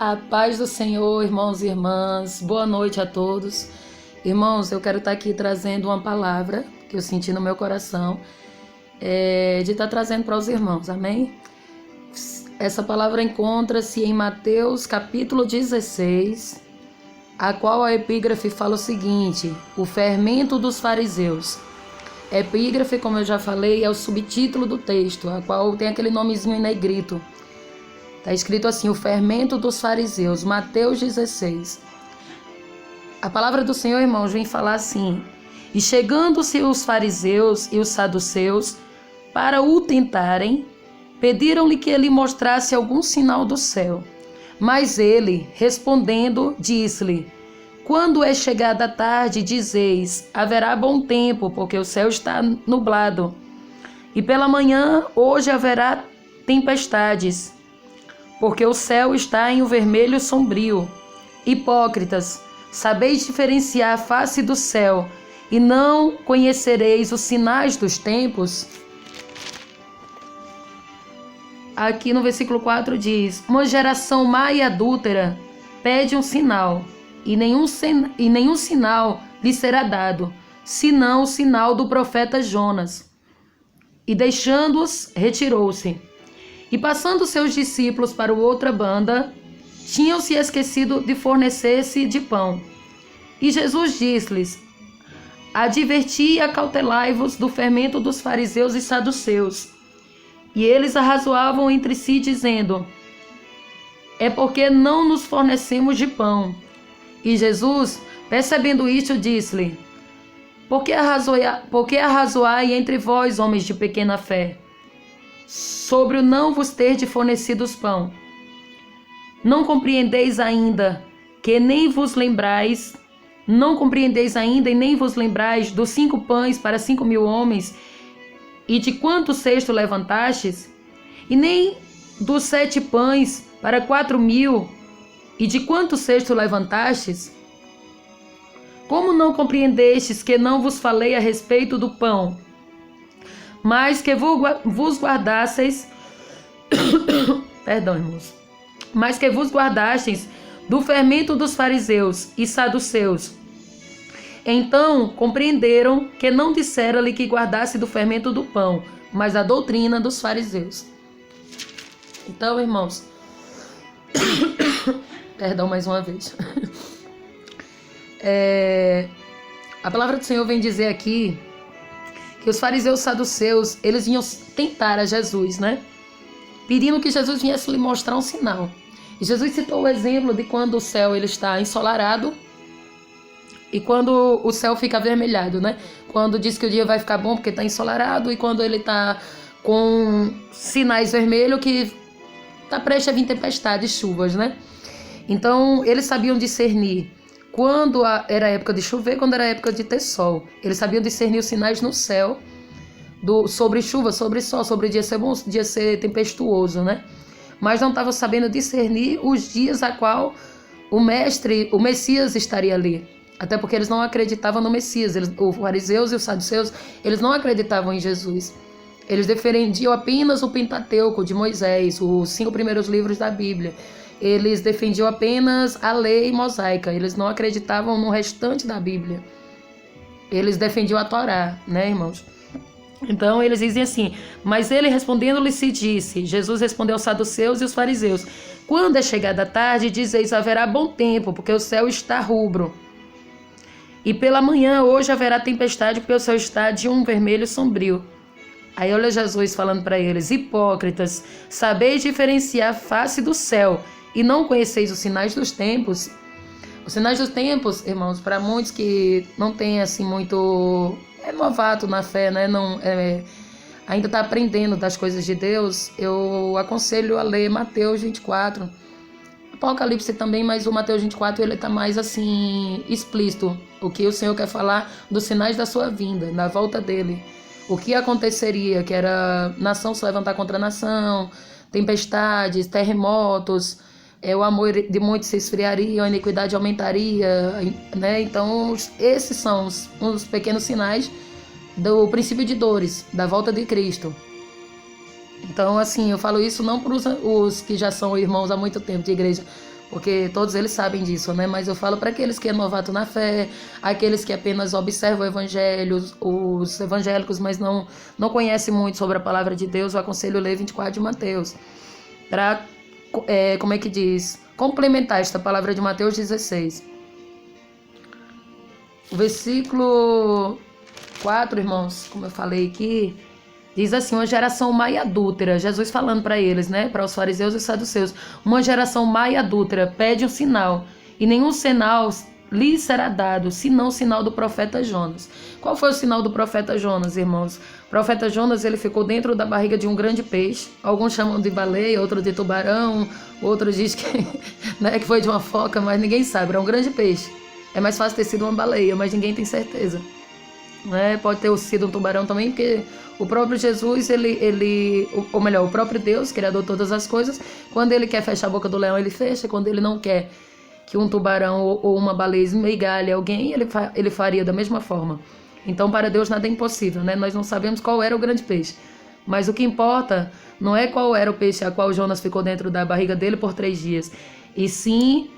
A paz do Senhor, irmãos e irmãs, boa noite a todos. Irmãos, eu quero estar aqui trazendo uma palavra que eu senti no meu coração, de estar trazendo para os irmãos, amém? Essa palavra encontra-se em Mateus capítulo 16, a qual a epígrafe fala o seguinte: o fermento dos fariseus. Epígrafe, como eu já falei, é o subtítulo do texto, a qual tem aquele nomezinho em negrito. Está escrito assim: o fermento dos fariseus, Mateus 16. A palavra do Senhor, irmãos, vem falar assim: e chegando-se os fariseus e os saduceus para o tentarem, pediram-lhe que ele mostrasse algum sinal do céu. Mas ele, respondendo, disse-lhe: quando é chegada a tarde, dizeis, haverá bom tempo, porque o céu está nublado. E pela manhã, hoje haverá tempestades, porque o céu está em um vermelho sombrio. Hipócritas, sabeis diferenciar a face do céu, e não conhecereis os sinais dos tempos? Aqui no versículo 4 diz: uma geração má e adúltera pede um sinal, e nenhum sinal lhe será dado, senão o sinal do profeta Jonas. E deixando-os, retirou-se. E passando seus discípulos para outra banda, tinham-se esquecido de fornecer-se de pão. E Jesus disse-lhes: adverti e acautelai-vos do fermento dos fariseus e saduceus. E eles arrazoavam entre si, dizendo: é porque não nos fornecemos de pão. E Jesus, percebendo isto, disse-lhe: por que arrazoai entre vós, homens de pequena fé, sobre o não vos ter de fornecidos pão? Não compreendeis ainda e nem vos lembrais dos 5 pães para 5.000 homens, e de quantos cestos levantastes? E nem dos 7 pães para 4.000, e de quantos cestos levantastes? Como não compreendestes que não vos falei a respeito do pão, mas que vos guardasseis perdão, irmãos, mas que vos guardastes do fermento dos fariseus e saduceus? Então compreenderam que não dissera-lhe que guardasse do fermento do pão, mas da doutrina dos fariseus. Então, irmãos, perdão mais uma vez. A palavra do Senhor vem dizer aqui que os fariseus e saduceus, eles vinham tentar a Jesus, né? Pedindo que Jesus viesse lhe mostrar um sinal. E Jesus citou o exemplo de quando o céu ele está ensolarado e quando o céu fica avermelhado, né? Quando diz que o dia vai ficar bom porque está ensolarado, e quando ele está com sinais vermelhos que está prestes a vir tempestades, chuvas, né? Então, eles sabiam discernir quando era época de chover, quando era época de ter sol. Eles sabiam discernir os sinais no céu, sobre chuva, sobre sol, sobre o dia ser bom, o dia ser tempestuoso, né? Mas não estavam sabendo discernir os dias a qual o Messias estaria ali. Até porque eles não acreditavam no Messias. Os fariseus e os saduceus, eles não acreditavam em Jesus. Eles defendiam apenas o Pentateuco de Moisés, os 5 primeiros livros da Bíblia. Eles defendiam apenas a lei mosaica. Eles não acreditavam no restante da Bíblia. Eles defendiam a Torá, né, irmãos? Então, eles dizem assim: mas ele respondendo-lhe se disse, Jesus respondeu aos saduceus e os fariseus: quando é chegada a tarde, dizeis, haverá bom tempo, porque o céu está rubro. E pela manhã, hoje haverá tempestade, porque o céu está de um vermelho sombrio. Aí olha Jesus falando para eles: hipócritas, sabeis diferenciar a face do céu, e não conheceis os sinais dos tempos? Os sinais dos tempos, irmãos, para muitos que não têm assim muito... é novato na fé, né? Ainda está aprendendo das coisas de Deus, eu aconselho a ler Mateus 24. Apocalipse também, mas o Mateus 24 ele está mais assim explícito. O que o Senhor quer falar dos sinais da sua vinda, da volta dele. O que aconteceria, que era nação se levantar contra nação, tempestades, terremotos, o amor de muitos se esfriaria, a iniquidade aumentaria, né? Então, esses são os pequenos sinais do princípio de dores, da volta de Cristo. Então, assim, eu falo isso não para os que já são irmãos há muito tempo de igreja, porque todos eles sabem disso, né? Mas eu falo para aqueles que é novato na fé, aqueles que apenas observam o evangelho, os evangélicos, mas não conhecem muito sobre a palavra de Deus, eu aconselho ler 24 de Mateus, para, como é que diz, complementar esta palavra de Mateus 16. O versículo 4, irmãos, como eu falei aqui, diz assim: uma geração má e adúltera, Jesus falando para eles, né, para os fariseus e os saduceus, uma geração má e adúltera pede um sinal, e nenhum sinal lhe será dado, senão o sinal do profeta Jonas. Qual foi o sinal do profeta Jonas, irmãos? O profeta Jonas, ele ficou dentro da barriga de um grande peixe, alguns chamam de baleia, outros de tubarão, outros dizem que, né, que foi de uma foca, mas ninguém sabe, era um grande peixe. É mais fácil ter sido uma baleia, mas ninguém tem certeza. Né? Pode ter sido um tubarão também, porque o próprio Jesus, ou melhor, o próprio Deus, criador de todas as coisas, quando ele quer fechar a boca do leão, ele fecha. Quando ele não quer que um tubarão ou uma baleia esmigalhe alguém, ele faria da mesma forma. Então, para Deus nada é impossível, né? Nós não sabemos qual era o grande peixe, mas o que importa não é qual era o peixe a qual Jonas ficou dentro da barriga dele por 3 dias, e sim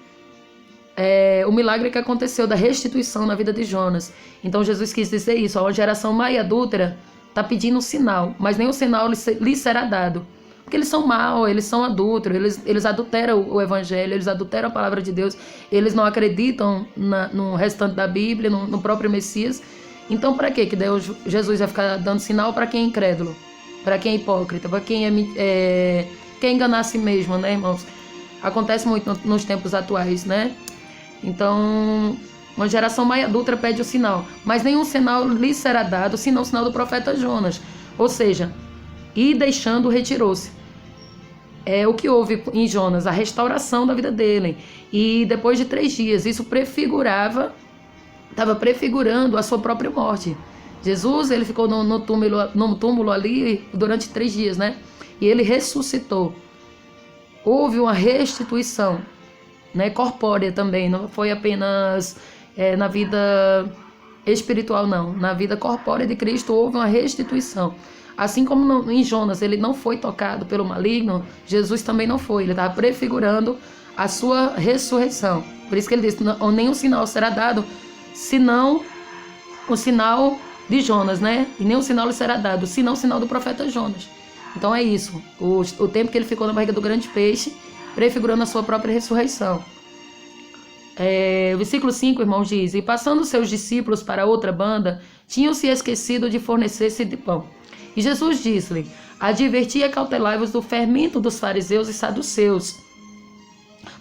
o milagre que aconteceu da restituição na vida de Jonas. Então Jesus quis dizer isso: a geração má e adúltera está pedindo um sinal, mas nenhum sinal lhe será dado, porque eles são maus, eles são adúlteros, eles adulteram o evangelho, eles adulteram a palavra de Deus, eles não acreditam no restante da Bíblia, no próprio Messias. Então para que Jesus vai ficar dando sinal para quem é incrédulo, para quem é hipócrita, para quem quer enganar a si mesmo, né, irmãos? Acontece muito nos tempos atuais, né? Então, uma geração má e adúltera pede o sinal, mas nenhum sinal lhe será dado, senão o sinal do profeta Jonas. Ou seja, e deixando, retirou-se. É o que houve em Jonas, a restauração da vida dele. E depois de 3 dias, isso estava prefigurando a sua própria morte. Jesus, ele ficou no túmulo ali durante 3 dias, né? E ele ressuscitou. Houve uma restituição, né, corpórea também, não foi apenas na vida espiritual, não. Na vida corpórea de Cristo houve uma restituição. Assim como em Jonas ele não foi tocado pelo maligno, Jesus também não foi. Ele estava prefigurando a sua ressurreição. Por isso que ele disse: nenhum sinal será dado, senão o sinal de Jonas, né? E nenhum sinal lhe será dado, senão o sinal do profeta Jonas. Então é isso. O tempo que ele ficou na barriga do grande peixe, prefigurando a sua própria ressurreição. O versículo 5, irmãos, diz: e passando seus discípulos para outra banda, tinham-se esquecido de fornecer-se de pão. E Jesus disse-lhe: adverti e acautelai-vos do fermento dos fariseus e saduceus.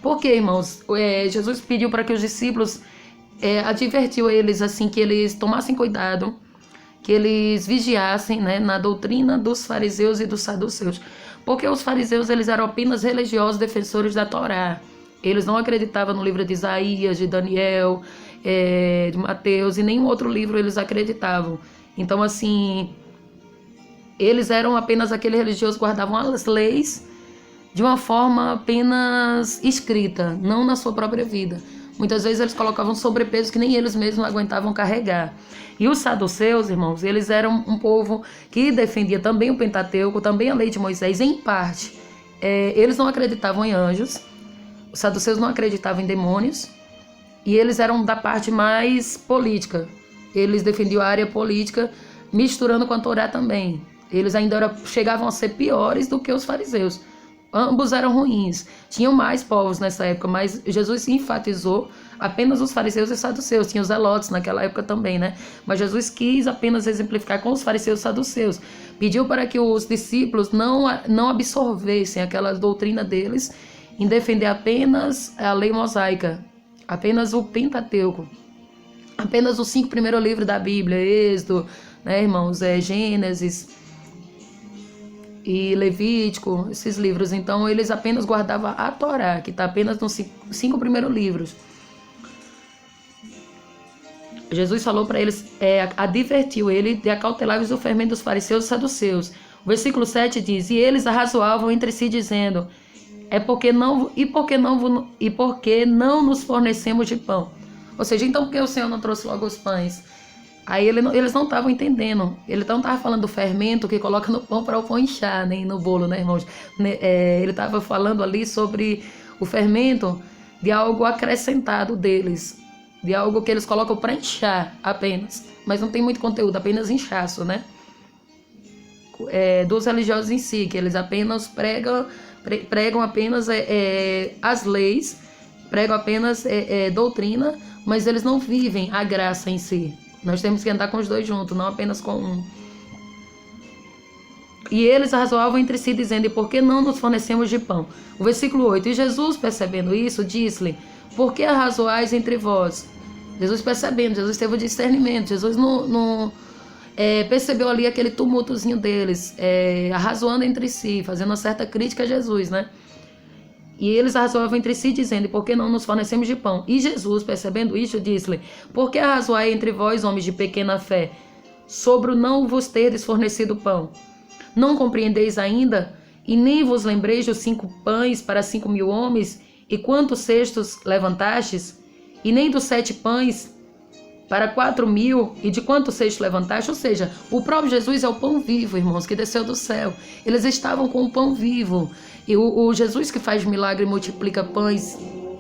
Por quê, irmãos? Jesus pediu para que os discípulos, advertiu eles assim, que eles tomassem cuidado, que eles vigiassem, né, na doutrina dos fariseus e dos saduceus. Porque os fariseus, eles eram apenas religiosos defensores da Torá. Eles não acreditavam no livro de Isaías, de Daniel, de Mateus, e nenhum outro livro eles acreditavam. Então, assim, eles eram apenas aqueles religiosos que guardavam as leis de uma forma apenas escrita, não na sua própria vida. Muitas vezes eles colocavam sobrepeso que nem eles mesmos aguentavam carregar. E os saduceus, irmãos, eles eram um povo que defendia também o Pentateuco, também a lei de Moisés, em parte. Eles não acreditavam em anjos, os saduceus não acreditavam em demônios, e eles eram da parte mais política. Eles defendiam a área política, misturando com a Torá também. Eles ainda chegavam a ser piores do que os fariseus. Ambos eram ruins. Tinham mais povos nessa época, mas Jesus enfatizou apenas os fariseus e saduceus. Tinha os zelotes naquela época também, né? Mas Jesus quis apenas exemplificar com os fariseus e saduceus. Pediu para que os discípulos não absorvessem aquela doutrina deles em defender apenas a lei mosaica, apenas o Pentateuco, apenas os 5 primeiros livros da Bíblia, Êxodo, né, irmãos, Gênesis e Levítico, esses livros. Então eles apenas guardavam a Torá, que está apenas nos 5 primeiros livros. Jesus falou para eles, advertiu ele de acautelar-vos do fermento dos fariseus e saduceus. O versículo 7 diz: e eles arrazoavam entre si, dizendo: por que não nos fornecemos de pão? Ou seja, então por que o Senhor não trouxe logo os pães? Aí eles não estavam entendendo. Ele não estava falando do fermento que coloca no pão para o pão inchar, nem no bolo, né, irmãos? Ele estava falando ali sobre o fermento de algo acrescentado deles, de algo que eles colocam para inchar apenas, mas não tem muito conteúdo, apenas inchaço, né? Dos religiosos em si, que eles apenas pregam apenas as leis, pregam apenas doutrina, mas eles não vivem a graça em si. Nós temos que andar com os dois juntos, não apenas com um. E eles arrazoavam entre si, dizendo: e por que não nos fornecemos de pão? O versículo 8: e Jesus, percebendo isso, disse-lhe: por que arrazoais entre vós? Jesus percebendo, Jesus teve o discernimento, Jesus não percebeu ali aquele tumultozinho deles, arrazoando entre si, fazendo uma certa crítica a Jesus, né? E eles arrazoavam entre si, dizendo: e por que não nos fornecemos de pão? E Jesus, percebendo isso, disse-lhe: por que arrazoai entre vós, homens de pequena fé, sobre o não vos terdes fornecido pão? Não compreendeis ainda? E nem vos lembreis dos 5 pães para 5.000 homens, e quantos cestos levantastes? E nem dos 7 pães para 4.000, e de quantos cestos levantaste? Ou seja, o próprio Jesus é o pão vivo, irmãos, que desceu do céu. Eles estavam com o pão vivo. E o Jesus que faz milagre e multiplica pães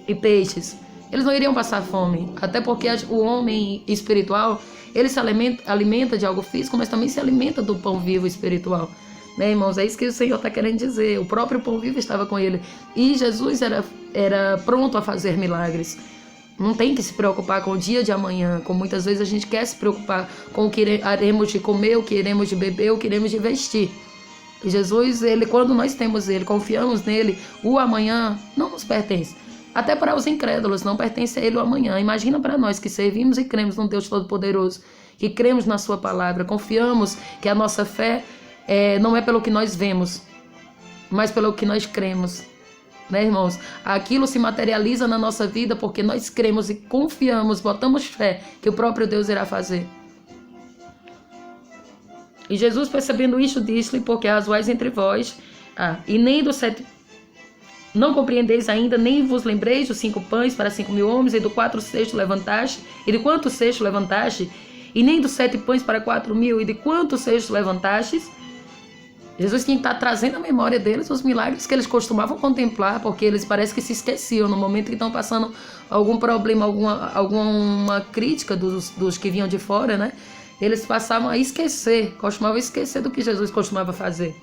e peixes, eles não iriam passar fome. Até porque o homem espiritual, ele se alimenta de algo físico, mas também se alimenta do pão vivo espiritual. Né, irmãos? É isso que o Senhor está querendo dizer. O próprio pão vivo estava com ele. E Jesus era pronto a fazer milagres. Não tem que se preocupar com o dia de amanhã, como muitas vezes a gente quer se preocupar com o que iremos de comer, o que iremos de beber, o que iremos de vestir. E Jesus, quando nós temos ele, confiamos nele, o amanhã não nos pertence. Até para os incrédulos não pertence a ele o amanhã. Imagina para nós que servimos e cremos num Deus Todo-Poderoso, que cremos na sua palavra, confiamos que a nossa fé não é pelo que nós vemos, mas pelo que nós cremos. Né, irmãos? Aquilo se materializa na nossa vida porque nós cremos e confiamos, botamos fé que o próprio Deus irá fazer. E Jesus, percebendo isso, disse-lhe: porque arrazoais entre vós, e nem dos 7... Não compreendeis ainda, nem vos lembreis dos 5 pães para 5.000 homens, e do 4 cestos levantaste, e de quantos cestos levantaste? E nem dos 7 pães para 4.000, e de quantos cestos levantastes? Jesus tinha que estar trazendo à memória deles os milagres que eles costumavam contemplar, porque eles parece que se esqueciam no momento que estão passando algum problema, alguma crítica dos que vinham de fora, né? Eles passavam a esquecer, costumavam esquecer do que Jesus costumava fazer.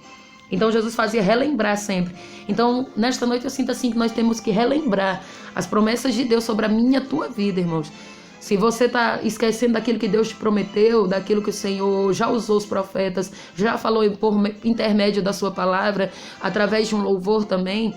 Então Jesus fazia relembrar sempre. Então nesta noite eu sinto assim que nós temos que relembrar as promessas de Deus sobre a minha e a tua vida, irmãos. Se você está esquecendo daquilo que Deus te prometeu, daquilo que o Senhor já usou os profetas, já falou por intermédio da sua palavra, através de um louvor também,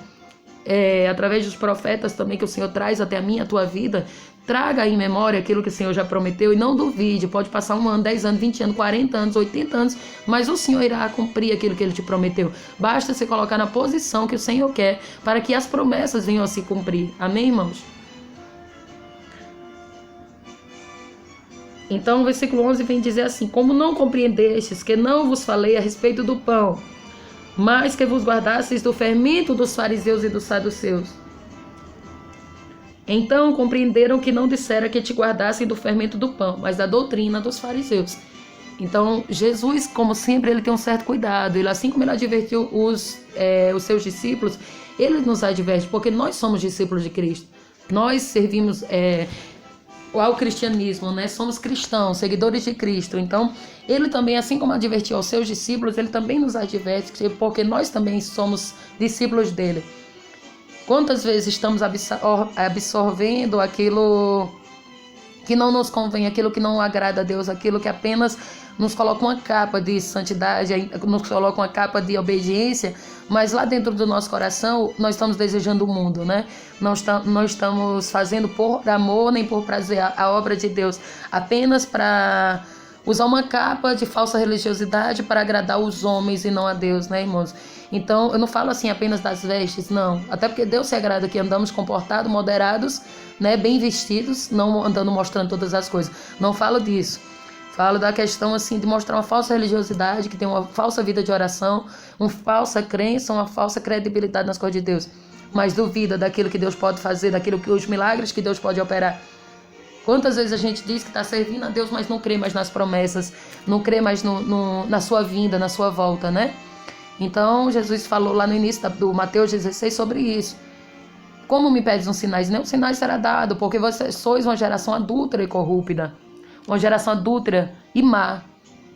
através dos profetas também que o Senhor traz até a minha e a tua vida, traga em memória aquilo que o Senhor já prometeu e não duvide. Pode passar 1 ano, 10 anos, 20 anos, 40 anos, 80 anos, mas o Senhor irá cumprir aquilo que Ele te prometeu. Basta se colocar na posição que o Senhor quer para que as promessas venham a se cumprir. Amém, irmãos? Então o versículo 11 vem dizer assim: como não compreendestes que não vos falei a respeito do pão, mas que vos guardasseis do fermento dos fariseus e dos saduceus. Então compreenderam que não dissera que te guardassem do fermento do pão, mas da doutrina dos fariseus. Então Jesus, como sempre, ele tem um certo cuidado. Ele, assim como ele advertiu os seus discípulos, ele nos adverte, porque nós somos discípulos de Cristo. Nós servimos ao cristianismo, né? Somos cristãos, seguidores de Cristo. Então, ele também, assim como advertiu aos seus discípulos, ele também nos adverte, porque nós também somos discípulos dele. Quantas vezes estamos absorvendo aquilo que não nos convém, aquilo que não agrada a Deus, aquilo que apenas nos coloca uma capa de santidade, nos coloca uma capa de obediência, mas lá dentro do nosso coração nós estamos desejando o mundo, né? Não estamos fazendo por amor nem por prazer a obra de Deus, apenas para usar uma capa de falsa religiosidade para agradar os homens e não a Deus, né, irmãos? Então, eu não falo assim apenas das vestes, não. Até porque Deus se agrada que andamos comportados, moderados, né, bem vestidos, não andando mostrando todas as coisas. Não falo disso. Falo da questão assim de mostrar uma falsa religiosidade, que tem uma falsa vida de oração, uma falsa crença, uma falsa credibilidade nas coisas de Deus. Mas duvida daquilo que Deus pode fazer, daquilo que os milagres que Deus pode operar. Quantas vezes a gente diz que está servindo a Deus, mas não crê mais nas promessas, não crê mais na sua vinda, na sua volta, né? Então, Jesus falou lá no início do Mateus 16 sobre isso. Como me pedes uns sinais? Nenhum sinal será dado, porque vocês sois uma geração adúltera e corrupta, uma geração adúltera e má.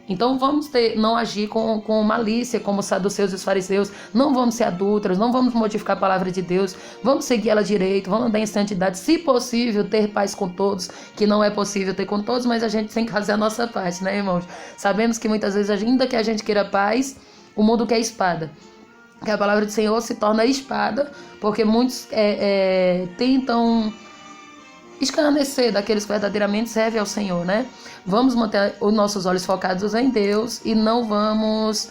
Então vamos não agir com malícia, como os saduceus e os fariseus. Não vamos ser adúlteros, não vamos modificar a palavra de Deus. Vamos seguir ela direito, vamos andar em santidade. Se possível, ter paz com todos, que não é possível ter com todos, mas a gente tem que fazer a nossa parte, né, irmãos? Sabemos que muitas vezes, ainda que a gente queira paz, o mundo quer espada. Que a palavra do Senhor se torna espada, porque muitos tentam escarnecer daqueles que verdadeiramente servem ao Senhor, né? Vamos manter os nossos olhos focados em Deus e não vamos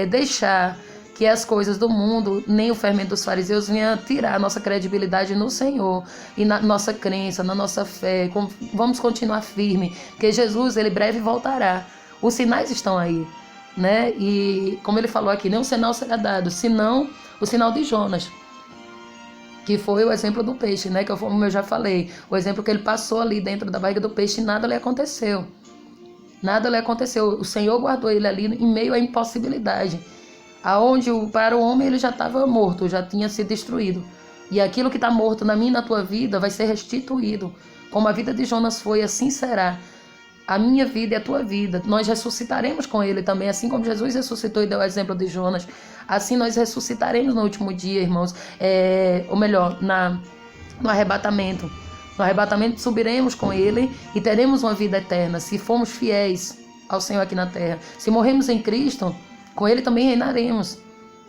deixar que as coisas do mundo, nem o fermento dos fariseus, venha tirar a nossa credibilidade no Senhor e na nossa crença, na nossa fé. Vamos continuar firme, porque Jesus, ele breve voltará. Os sinais estão aí, né? E como ele falou aqui, nenhum sinal será dado, senão o sinal de Jonas, que foi o exemplo do peixe, né? Como eu já falei, o exemplo que ele passou ali dentro da barriga do peixe e nada lhe aconteceu. Nada lhe aconteceu. O Senhor guardou ele ali em meio à impossibilidade. Aonde para o homem ele já estava morto, já tinha sido destruído. E aquilo que está morto na minha e na tua vida vai ser restituído. Como a vida de Jonas foi, assim será. A minha vida e a tua vida. Nós ressuscitaremos com ele também, assim como Jesus ressuscitou e deu o exemplo de Jonas. Assim nós ressuscitaremos no último dia, irmãos. Ou melhor, no arrebatamento. No arrebatamento subiremos com ele e teremos uma vida eterna, se formos fiéis ao Senhor aqui na terra. Se morremos em Cristo, com ele também reinaremos.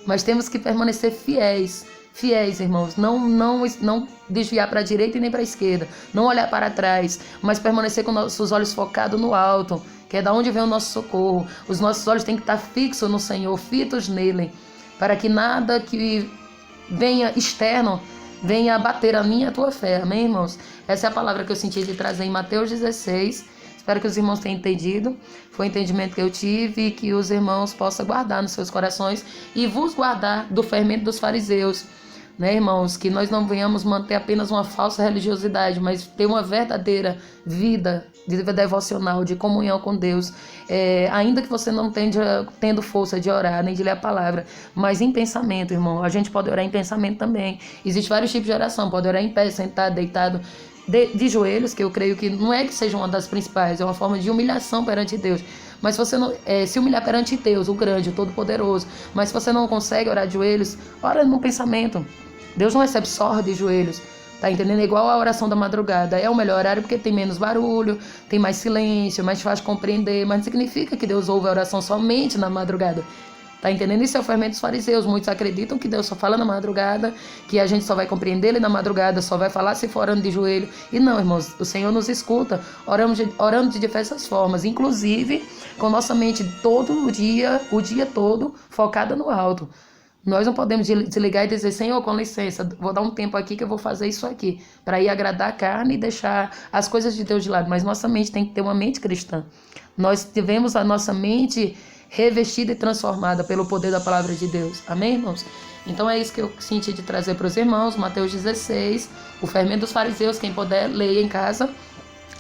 Mas temos que permanecer fiéis. Fiéis, irmãos, não desviar para a direita e nem para a esquerda, não olhar para trás, mas permanecer com nossos olhos focados no alto, que é da onde vem o nosso socorro. Os nossos olhos têm que estar fixos no Senhor, fitos nele, para que nada que venha externo venha abater a minha e a tua fé, amém, irmãos? Essa é a palavra que eu senti de trazer em Mateus 16, espero que os irmãos tenham entendido, foi o entendimento que eu tive e que os irmãos possam guardar nos seus corações e vos guardar do fermento dos fariseus, né, irmãos, que nós não venhamos manter apenas uma falsa religiosidade, mas ter uma verdadeira vida de devocional, de comunhão com Deus, ainda que você não tendo força de orar, nem de ler a palavra, mas em pensamento, irmão, a gente pode orar em pensamento também. Existem vários tipos de oração, pode orar em pé, sentado, deitado, de joelhos, que eu creio que não é que seja uma das principais, é uma forma de humilhação perante Deus. Mas se você não se humilhar perante Deus, o grande, o todo-poderoso, mas se você não consegue orar de joelhos, ora no pensamento. Deus não recebe só de joelhos, tá entendendo? É igual a oração da madrugada, é o melhor horário porque tem menos barulho, tem mais silêncio, mais fácil de compreender, mas não significa que Deus ouve a oração somente na madrugada, tá entendendo? Isso é o fermento dos fariseus. Muitos acreditam que Deus só fala na madrugada, que a gente só vai compreender Ele na madrugada, só vai falar se for orando de joelho. E não, irmãos, o Senhor nos escuta, orando de diversas formas, inclusive com nossa mente todo o dia todo, focada no alto. Nós não podemos desligar e dizer, Senhor, com licença, vou dar um tempo aqui que eu vou fazer isso aqui, para ir agradar a carne e deixar as coisas de Deus de lado. Mas nossa mente tem que ter uma mente cristã. Nós tivemos a nossa mente revestida e transformada pelo poder da palavra de Deus. Amém, irmãos? Então é isso que eu senti de trazer para os irmãos. Mateus 16, o fermento dos fariseus. Quem puder, leia em casa.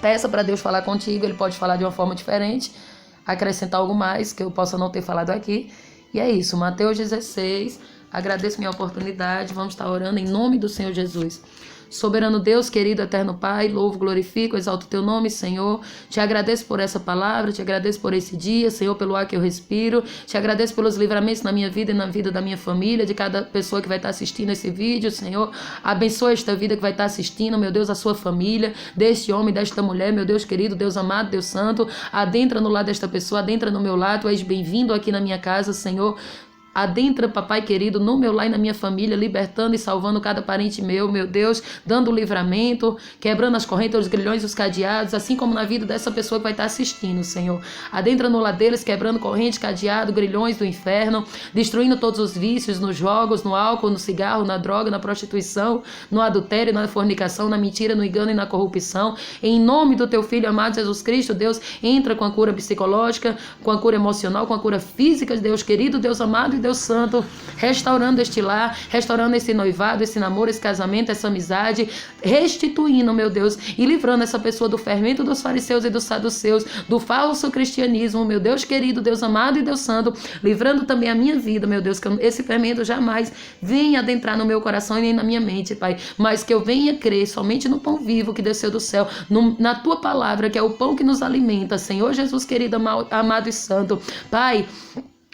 Peça para Deus falar contigo. Ele pode falar de uma forma diferente, acrescentar algo mais que eu possa não ter falado aqui. E é isso, Mateus 16, agradeço minha oportunidade, vamos estar orando em nome do Senhor Jesus. Soberano Deus, querido eterno Pai, louvo, glorifico, exalto o teu nome, Senhor. Te agradeço por essa palavra, te agradeço por esse dia, Senhor, pelo ar que eu respiro. Te agradeço pelos livramentos na minha vida e na vida da minha família, de cada pessoa que vai estar assistindo esse vídeo, Senhor. Abençoa esta vida que vai estar assistindo, meu Deus, a sua família, deste homem, desta mulher, meu Deus querido, Deus amado, Deus santo. Adentra no lar desta pessoa, adentra no meu lar, tu és bem-vindo aqui na minha casa, Senhor. Adentra, papai querido, no meu lar e na minha família, libertando e salvando cada parente meu Deus, dando livramento, quebrando as correntes, os grilhões e os cadeados, assim como na vida dessa pessoa que vai estar assistindo, Senhor. Adentra no lar deles, quebrando correntes, cadeado, grilhões do inferno, destruindo todos os vícios nos jogos, no álcool, no cigarro, na droga, na prostituição, no adultério, na fornicação, na mentira, no engano e na corrupção. Em nome do teu Filho amado Jesus Cristo, Deus, entra com a cura psicológica, com a cura emocional, com a cura física, Deus querido, Deus amado e Deus Santo, restaurando este lar, restaurando esse noivado, esse namoro, esse casamento, essa amizade, restituindo, meu Deus, e livrando essa pessoa do fermento dos fariseus e dos saduceus, do falso cristianismo, meu Deus querido, Deus amado e Deus Santo, livrando também a minha vida, meu Deus, que esse fermento jamais venha adentrar no meu coração e nem na minha mente, Pai, mas que eu venha crer somente no pão vivo que desceu do céu, na tua palavra, que é o pão que nos alimenta, Senhor Jesus querido, amado e santo, Pai.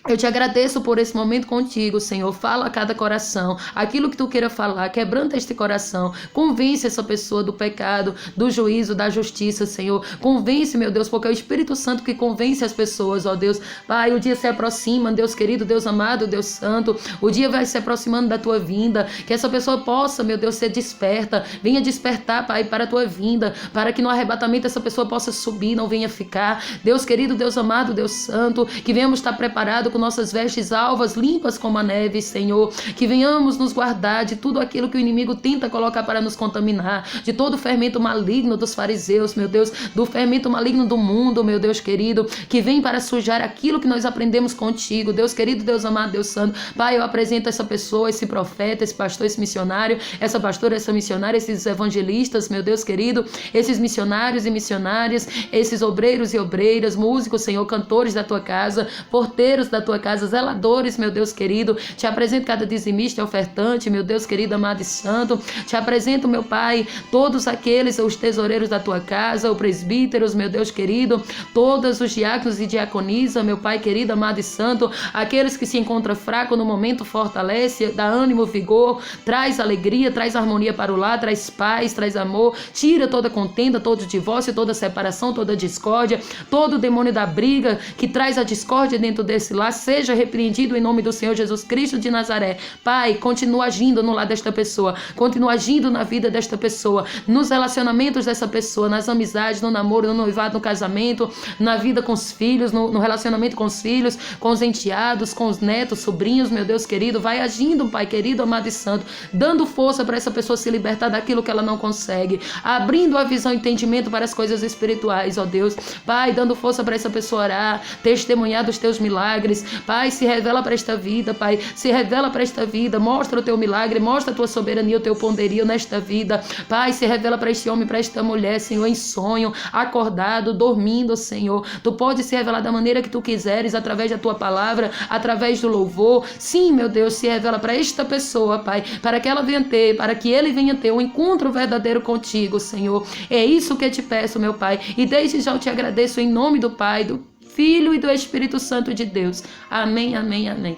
Eu te agradeço por esse momento contigo, Senhor. Fala a cada coração aquilo que tu queira falar, quebranta este coração, convence essa pessoa do pecado, do juízo, da justiça, Senhor. Convence, meu Deus, porque é o Espírito Santo que convence as pessoas, ó Deus. Pai, o dia se aproxima, Deus querido, Deus amado, Deus santo. O dia vai se aproximando da tua vinda, que essa pessoa possa, meu Deus, ser desperta. Venha despertar, Pai, para a tua vinda, para que no arrebatamento essa pessoa possa subir, não venha ficar. Deus querido, Deus amado, Deus santo, que venhamos estar preparados com nossas vestes alvas, limpas como a neve, Senhor, que venhamos nos guardar de tudo aquilo que o inimigo tenta colocar para nos contaminar, de todo o fermento maligno dos fariseus, meu Deus, do fermento maligno do mundo, meu Deus querido, que vem para sujar aquilo que nós aprendemos contigo, Deus querido, Deus amado, Deus santo. Pai, eu apresento essa pessoa, esse profeta, esse pastor, esse missionário, essa pastora, essa missionária, esses evangelistas, meu Deus querido, esses missionários e missionárias, esses obreiros e obreiras, músicos, Senhor, cantores da tua casa, porteiros da tua casa, zeladores, meu Deus querido, te apresento cada dizimista e ofertante, meu Deus querido, amado e santo, te apresento, meu Pai, todos aqueles, os tesoureiros da tua casa, os presbíteros, meu Deus querido, todos os diáconos e diaconisa, meu Pai querido, amado e santo, aqueles que se encontram fracos no momento, fortalece, dá ânimo, vigor, traz alegria, traz harmonia para o lar, traz paz, traz amor, tira toda contenda, todo divórcio, toda separação, toda discórdia, todo demônio da briga que traz a discórdia dentro desse lar, seja repreendido em nome do Senhor Jesus Cristo de Nazaré. Pai, continua agindo no lar desta pessoa, continua agindo na vida desta pessoa, nos relacionamentos dessa pessoa, nas amizades, no namoro, no noivado, no casamento, na vida com os filhos, no relacionamento com os filhos, com os enteados, com os netos, sobrinhos, meu Deus querido, vai agindo, Pai querido, amado e santo, dando força para essa pessoa se libertar daquilo que ela não consegue, abrindo a visão e entendimento para as coisas espirituais, ó Deus. Pai, dando força para essa pessoa orar, testemunhar dos teus milagres. Pai, se revela para esta vida, Pai, se revela para esta vida, mostra o teu milagre, mostra a tua soberania, o teu poderio nesta vida. Pai, se revela para este homem, para esta mulher, Senhor, em sonho, acordado, dormindo, Senhor. Tu pode se revelar da maneira que tu quiseres, através da tua palavra, através do louvor. Sim, meu Deus, se revela para esta pessoa, Pai, para que ela venha ter, para que ele venha ter um encontro verdadeiro contigo, Senhor. É isso que eu te peço, meu Pai, e desde já eu te agradeço em nome do Pai, do Filho e do Espírito Santo de Deus. Amém, amém, amém.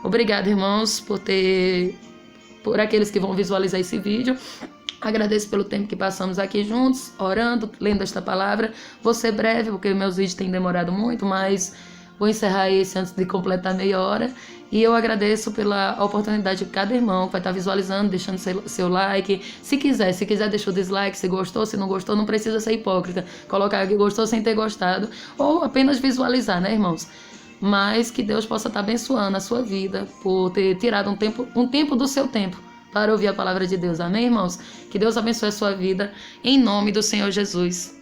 Obrigado, irmãos, por aqueles que vão visualizar esse vídeo. Agradeço pelo tempo que passamos aqui juntos, orando, lendo esta palavra. Vou ser breve, porque meus vídeos têm demorado muito, mas vou encerrar esse antes de completar meia hora. E eu agradeço pela oportunidade de cada irmão que vai estar visualizando, deixando seu like. Se quiser, deixa o dislike. Se gostou, se não gostou, não precisa ser hipócrita. Colocar que gostou sem ter gostado. Ou apenas visualizar, né, irmãos? Mas que Deus possa estar abençoando a sua vida por ter tirado um tempo do seu tempo para ouvir a palavra de Deus. Amém, irmãos? Que Deus abençoe a sua vida em nome do Senhor Jesus.